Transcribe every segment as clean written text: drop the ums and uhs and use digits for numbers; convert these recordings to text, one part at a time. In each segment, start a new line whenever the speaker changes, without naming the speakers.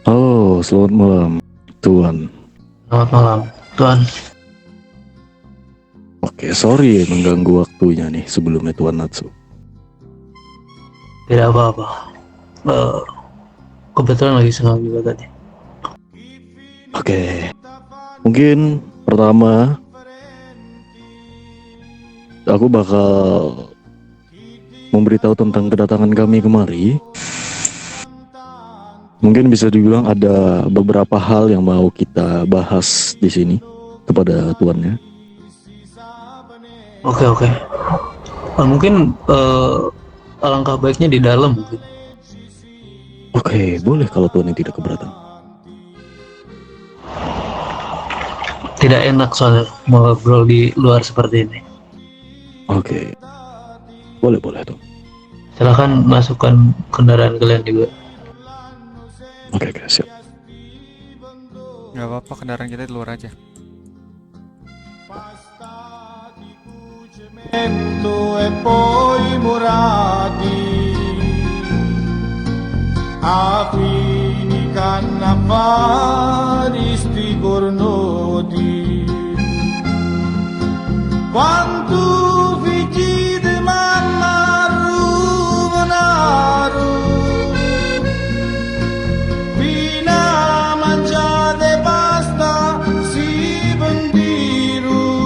Oh, selamat malam, Tuan.
Selamat malam, Tuan.
Oke, sorry mengganggu waktunya nih sebelumnya Tuan Natsu.
Tidak apa-apa. Eh, Kebetulan lagi senang juga tadi.
Oke, mungkin pertama aku bakal memberitahu tentang kedatangan kami kemari. Mungkin bisa dibilang ada beberapa hal yang mau kita bahas di sini kepada tuannya.
Oke, oke. Mungkin alangkah baiknya di dalam mungkin.
Oke, boleh kalau tuan yang tidak keberatan.
Tidak enak soalnya ngobrol di luar seperti ini.
Oke, boleh tuan.
Silahkan masukkan kendaraan kalian juga.
Oke, siap.
Gak apa-apa, kendaraan kita di luar aja.
E poi murati affini cannavali sti cornoti quanto figli di mamma ruvenaru fino a mangiare pasta si vendiru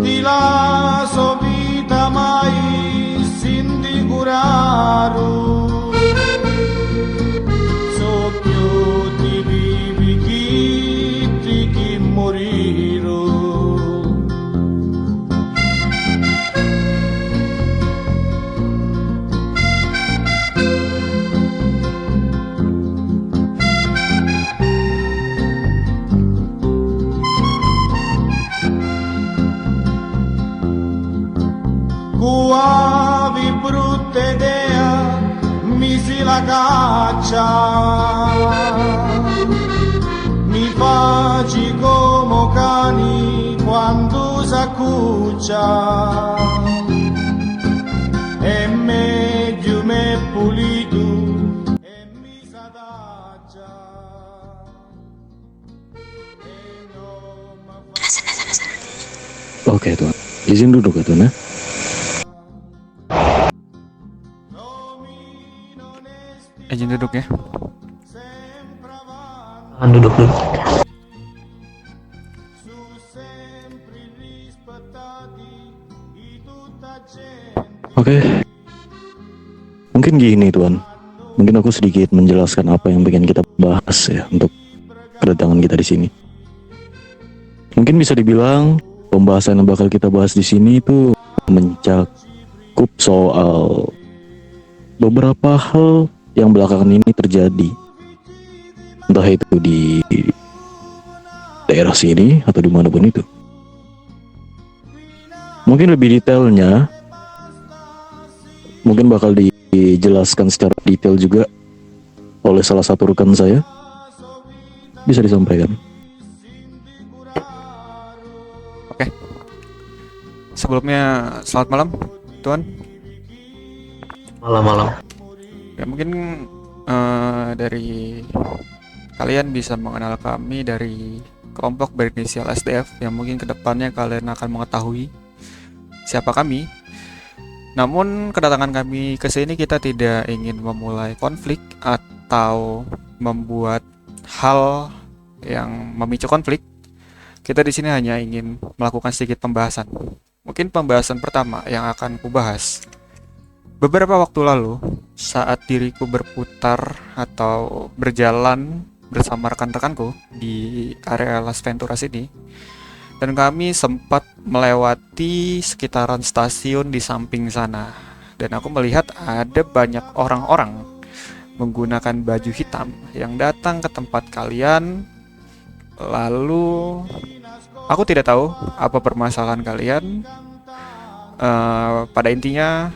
di la sua vita mai sindi curaru so più di vivi chi moriru. Cuavi brutta idea, misi la caccia, mi faci come cani quando s'accuccia, e meglio me pulito e mi s'adaggia.
Oke, tuan. Izin duduk ya, tuan ya.
Izin duduk ya.
Silahkan duduk dulu.
Oke, mungkin gini tuan. Mungkin aku sedikit menjelaskan apa yang pengen kita bahas ya untuk kedatangan kita di sini. Mungkin bisa dibilang pembahasan yang bakal kita bahas di sini itu mencakup soal beberapa hal yang belakangan ini terjadi, entah itu di daerah sini atau dimanapun itu. Mungkin lebih detailnya, mungkin bakal dijelaskan secara detail juga oleh salah satu rekan saya. Bisa disampaikan.
Oke. Sebelumnya selamat malam, Tuan.
Malam-malam.
Ya mungkin dari kalian bisa mengenal kami dari kelompok berinisial SDF yang mungkin kedepannya kalian akan mengetahui siapa kami. Namun kedatangan kami ke sini kita tidak ingin memulai konflik atau membuat hal yang memicu konflik. Kita di sini hanya ingin melakukan sedikit pembahasan. Mungkin pembahasan pertama yang akan kubahas. Beberapa waktu lalu, saat diriku berputar atau berjalan bersama rekan-rekanku di area Las Venturas ini, dan kami sempat melewati sekitaran stasiun di samping sana. Dan aku melihat ada banyak orang-orang menggunakan baju hitam yang datang ke tempat kalian. Lalu, aku tidak tahu apa permasalahan kalian. Pada intinya,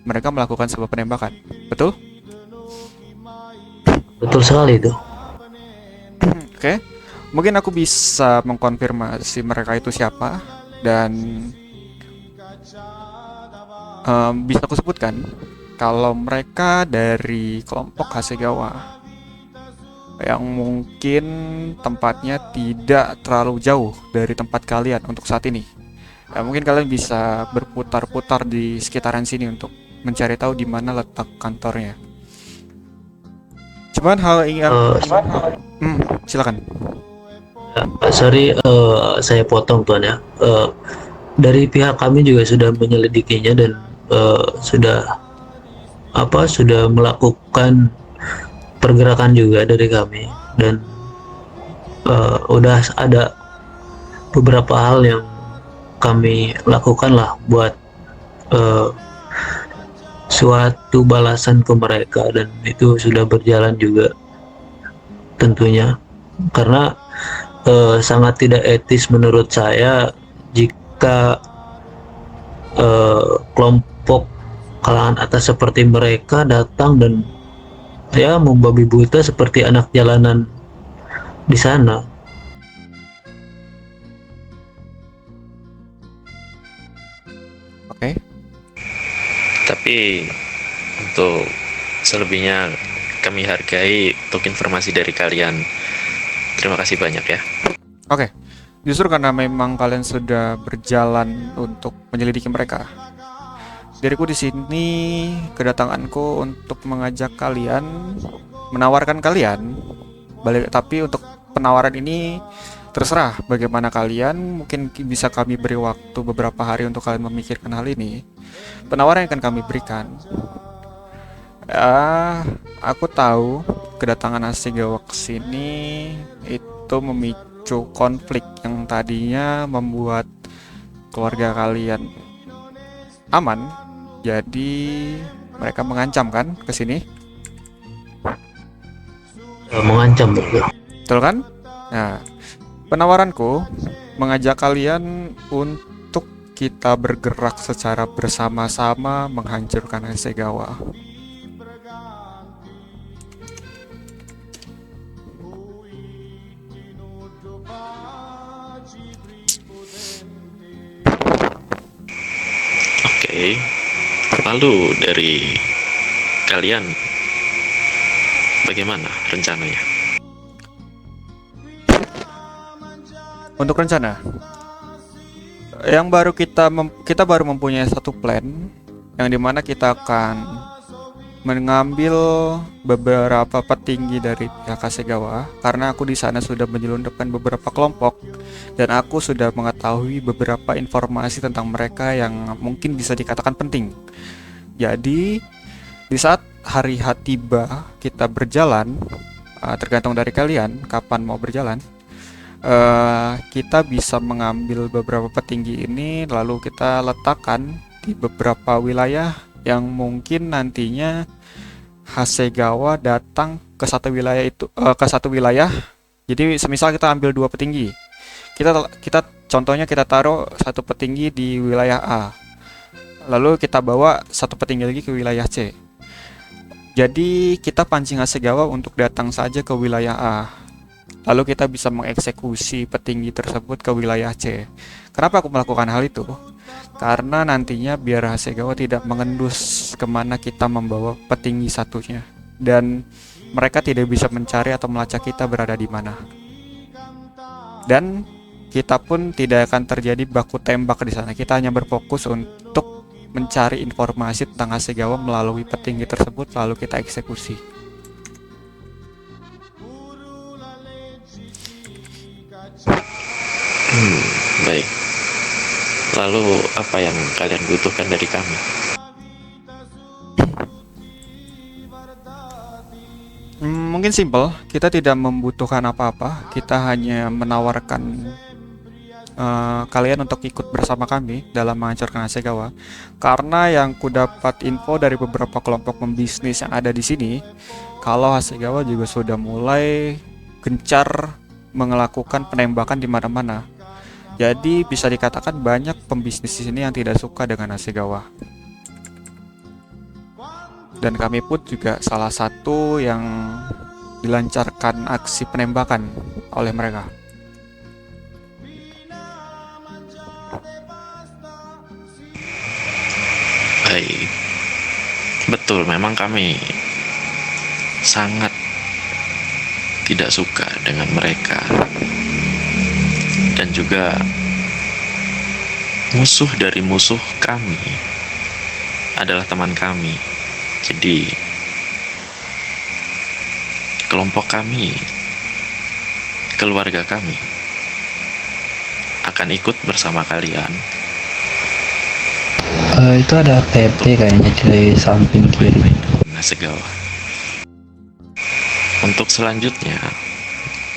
mereka melakukan sebuah penembakan. Betul?
Betul sekali itu.
Oke. Mungkin aku bisa mengkonfirmasi mereka itu siapa dan bisa aku sebutkan kalau mereka dari kelompok Hasegawa yang mungkin tempatnya tidak terlalu jauh dari tempat kalian untuk saat ini. Ya, mungkin kalian bisa berputar-putar di sekitaran sini untuk mencari tahu di mana letak kantornya. Cuman hal yang silakan.
Sorry, saya potong Tuan ya. Dari pihak kami juga sudah menyelidikinya dan sudah melakukan pergerakan juga dari kami, dan udah ada beberapa hal yang kami lakukan lah buat suatu balasan ke mereka, dan itu sudah berjalan juga tentunya, karena sangat tidak etis menurut saya jika kelompok kalangan atas seperti mereka datang dan ya membabi buta seperti anak jalanan di sana.
Oke.
Tapi untuk selebihnya kami hargai untuk informasi dari kalian. Terima kasih banyak ya.
Oke. Justru karena memang kalian sudah berjalan untuk menyelidiki mereka, diriku di sini kedatanganku untuk mengajak kalian, menawarkan kalian balik. Tapi untuk penawaran ini terserah bagaimana kalian. Mungkin bisa kami beri waktu beberapa hari untuk kalian memikirkan hal ini. Penawaran yang akan kami berikan, aku tahu kedatangan Hasegawa ke sini itu memicu konflik yang tadinya membuat keluarga kalian aman. Jadi mereka mengancam kan ke sini?
Mengancam betul.
Betul kan? Nah, penawaranku mengajak kalian untuk kita bergerak secara bersama-sama menghancurkan Hasegawa.
Oke. Lalu dari kalian bagaimana rencananya?
Untuk rencana yang baru kita baru mempunyai satu plan, yang dimana kita akan mengambil beberapa petinggi dari pihak Hasegawa, karena aku di sana sudah menyelundupkan beberapa kelompok dan aku sudah mengetahui beberapa informasi tentang mereka yang mungkin bisa dikatakan penting. Jadi di saat hari H tiba kita berjalan, tergantung dari kalian kapan mau berjalan, kita bisa mengambil beberapa petinggi ini lalu kita letakkan di beberapa wilayah yang mungkin nantinya Hasegawa datang ke satu wilayah itu, ke satu wilayah. Jadi semisal kita ambil 2 petinggi, kita contohnya kita taruh 1 petinggi di wilayah A, lalu kita bawa 1 petinggi lagi ke wilayah C. Jadi kita pancing Hasegawa untuk datang saja ke wilayah A, lalu kita bisa mengeksekusi petinggi tersebut ke wilayah C. Kenapa aku melakukan hal itu? Karena nantinya biar Hasegawa tidak mengendus kemana kita membawa petinggi satunya, dan mereka tidak bisa mencari atau melacak kita berada di mana. Dan kita pun tidak akan terjadi baku tembak di sana. Kita hanya berfokus untuk mencari informasi tentang Hasegawa melalui petinggi tersebut, lalu kita eksekusi.
Baik. Lalu apa yang kalian butuhkan dari kami?
Mungkin simple, kita tidak membutuhkan apa-apa. Kita hanya menawarkan kalian untuk ikut bersama kami dalam menghancurkan Hasegawa. Karena yang ku dapat info dari beberapa kelompok pembisnis yang ada di sini, kalau Hasegawa juga sudah mulai gencar melakukan penembakan di mana-mana. Jadi bisa dikatakan banyak pembisnis di sini yang tidak suka dengan Hasegawa. Dan kami pun juga salah satu yang dilancarkan aksi penembakan oleh mereka.
Baik. Betul, memang kami sangat tidak suka dengan mereka, dan juga musuh dari musuh kami adalah teman kami. Jadi kelompok kami, keluarga kami akan ikut bersama kalian.
Itu ada PP kayaknya di samping kiri.
Nah, Segawa. Untuk selanjutnya,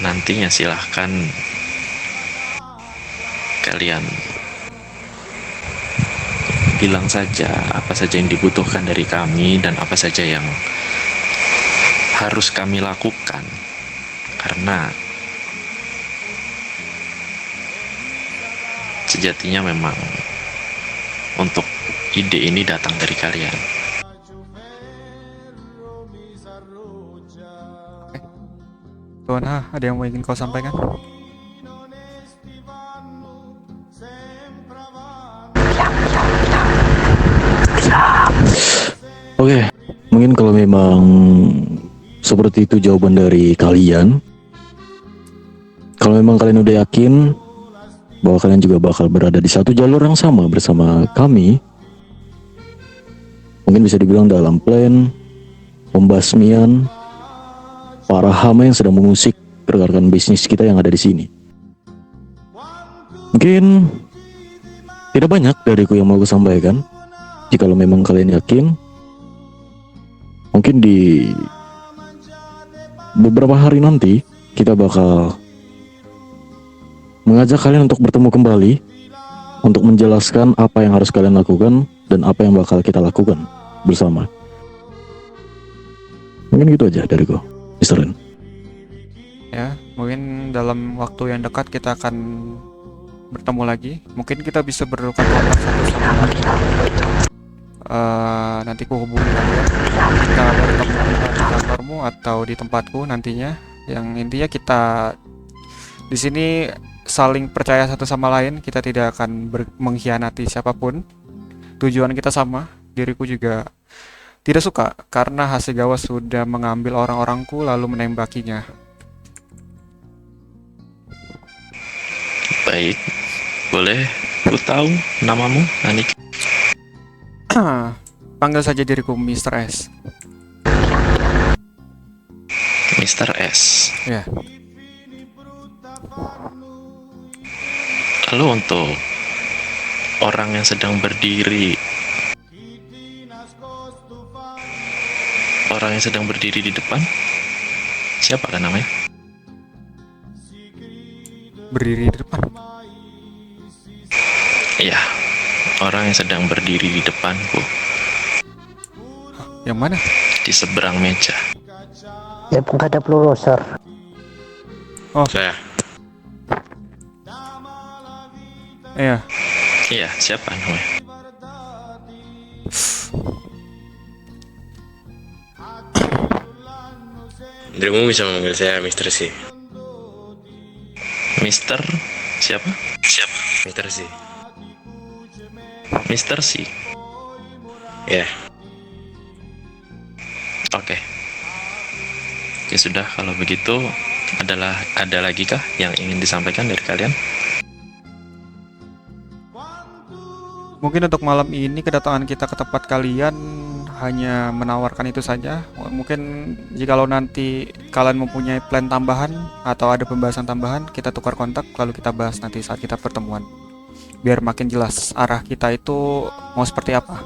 nantinya silahkan kalian bilang saja apa saja yang dibutuhkan dari kami dan apa saja yang harus kami lakukan, karena sejatinya memang untuk ide ini datang dari kalian.
Tuana, ada yang mau ingin kau sampaikan?
Oke, mungkin kalau memang seperti itu jawaban dari kalian, kalau memang kalian udah yakin bahwa kalian juga bakal berada di satu jalur yang sama bersama kami, mungkin bisa dibilang dalam plan pembasmian para hama yang sedang mengusik rekan-rekan bisnis kita yang ada di sini. Mungkin tidak banyak dariku yang mau aku sampaikan. Jikalau memang kalian yakin, mungkin di beberapa hari nanti kita bakal mengajak kalian untuk bertemu kembali untuk menjelaskan apa yang harus kalian lakukan dan apa yang bakal kita lakukan bersama. Mungkin gitu aja dariku, Mr. Ren.
Ya, mungkin dalam waktu yang dekat kita akan bertemu lagi. Mungkin kita bisa bertukar kontak satu sama lain. Nanti ku hubungi kalian. Kita bertemu di kantormu atau di tempatku nantinya. Yang intinya kita di sini saling percaya satu sama lain. Kita tidak akan mengkhianati siapapun. Tujuan kita sama. Diriku juga tidak suka karena Hasegawa sudah mengambil orang-orangku lalu menembakinya.
Baik, boleh ku tahu namamu, Anik?
Panggil saja diriku Mr. S.
Mr. S.
Ya.
Lalu untuk orang yang sedang berdiri, di depan, siapa kan namanya?
Berdiri di depan.
Iya, orang yang sedang berdiri di depanku,
Yang mana?
di seberang meja.
Ya penghadap lurusor.
Saya.
Iya.
Iya, siapa namanya?
Dirimu bisa memanggil saya Mr. C.
Mister siapa?
Mr. C.
Mister C.
Ya,
Oke. Ya sudah, kalau begitu ada lagi kah yang ingin disampaikan dari kalian?
Mungkin untuk malam ini kedatangan kita ke tempat kalian hanya menawarkan itu saja. Mungkin jikalau nanti kalian mempunyai plan tambahan atau ada pembahasan tambahan, kita tukar kontak lalu kita bahas nanti saat kita pertemuan. Biar makin jelas arah kita itu mau seperti apa.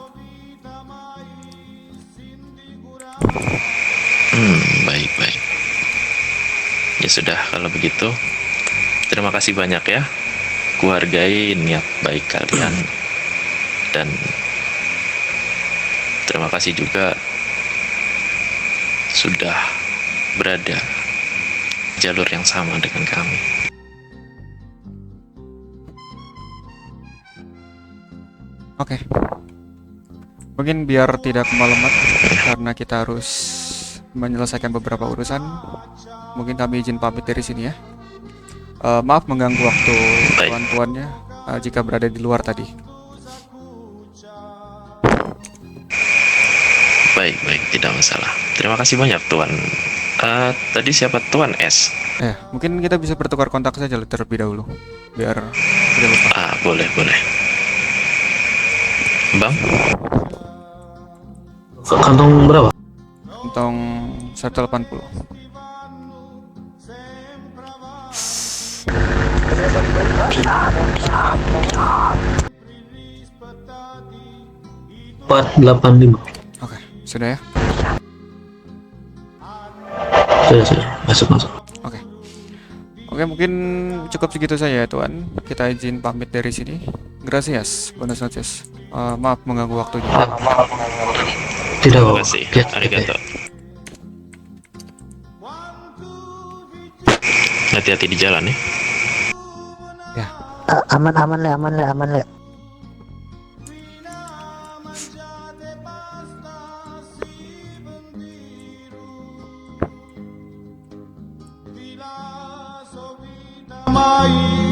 Baik. Ya sudah, kalau begitu terima kasih banyak ya. Kuhargai niat baik kalian. Dan terima kasih juga sudah berada jalur yang sama dengan kami.
Oke. Mungkin biar tidak kemalaman karena kita harus menyelesaikan beberapa urusan. Mungkin kami izin pamit dari sini ya. Maaf mengganggu waktu
Baik.
tuan-tuannya jika berada di luar tadi.
Baik, baik, tidak masalah. Terima kasih banyak, Tuan. Tadi siapa Tuan S?
Mungkin kita bisa bertukar kontak saja terlebih dahulu, biar tidak lupa.
Boleh, boleh. Bang,
Kantong berapa?
Kantong 180.
Empat delapan lima.
Oke, sudah ya.
Sudah, masuk.
Oke, mungkin cukup segitu saja ya Tuan. Kita izin pamit dari sini. Gracias, buenas noches. Maaf mengganggu waktunya.
Tidak
terima
apa-apa.
kasih.
Ya,
Arigato. Hati-hati di jalan ya.
Ya,
Aman le.
mai